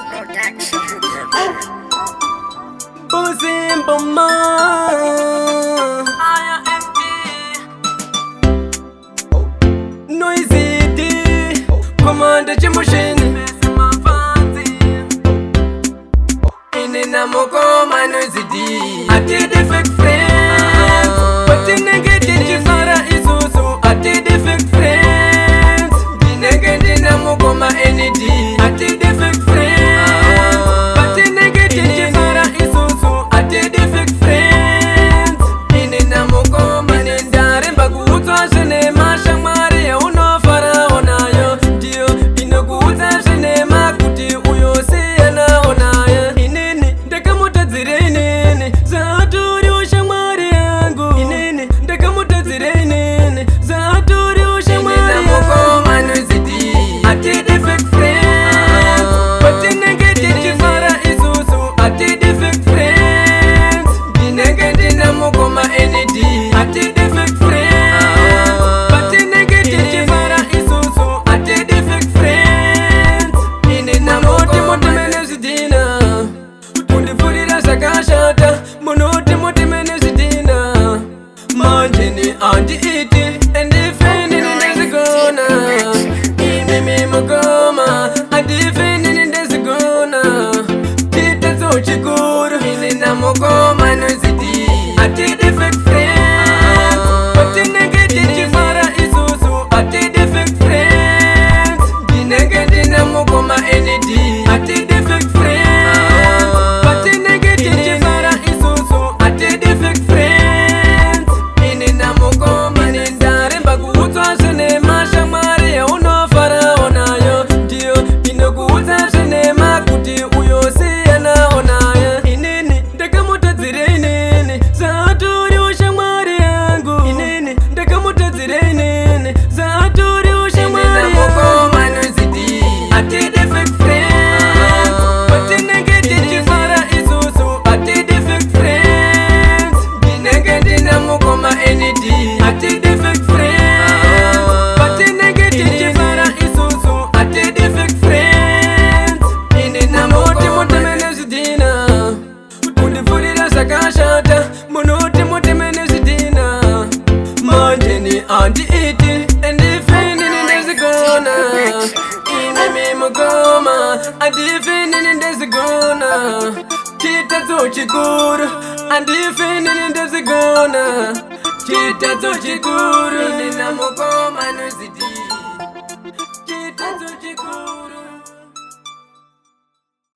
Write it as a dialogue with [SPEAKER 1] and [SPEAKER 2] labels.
[SPEAKER 1] Production.
[SPEAKER 2] Simple man, Noisy D, Commander Jimoshin, Inamoko, my Noisy D. I did the fake friends, but the negative Fara is also I did the fake friends. The negative Namoko, my energy. I did the fake friends, but the negative Fara is also I did the fake friends. Inamoko, my Nendare, Baguta, Shanema, Shamaria, Uno Fara, Onayo, Dio, Inoguta, Shanema, Kuti, Uyo, Siena, Onaya, Inini, Dekamuta Zirene, Zaturio, Shamariango, Inini, Dekamuta Zirene, Zaturio, Shamariango, Manusity, I did the fake friends, but the negative Fara is also I did the fake friends. The negative Namoko, my energy, I did the fake friends, but the negative Fara is also I did the fake friends. In the Namoti Motimenezidina, Pundifurida Sakashata, Monoti Motimenezidina, Manjini Anti Iti, and defending in Desagona. Mimi Mogoma, I defending in Desagona. Tita Sochikuru, in Namogoma, no city. I did the fake friends, but the negative Fara is also I did the fake friends. The negative Namogoma energy. I did the fake friends, but the negative Fara is also I did the fake friends. In Namogoma, in Daremba, Guta, Shanema, Shamaria, Uno Fara, Onayo, Dio, Inoguta, Shanema, Kuti, Uyo, Siena, Onaya, Inini, Dekamuta Zirene, Zaturio, Shamariango, Inini, Dekamuta Zirene, Zaturio, Shamariango, Manusity, I did the fake friends, but the negative Fara is also I did the fake friends. The negative Namoko, my energy, I did the fake friends, but the negative Fara is also I did the fake friends. In the Namoti Motimenezidina, Pundifurida Sakashata, Monoti Motimenezidina, Manjini Anti Iti, and defending in Desagona. In the Mimogoma, I defending in Desagona. Tita Zochikuru, and defending in Desagona. Tita Zochikuru, in the Namogoma, no city.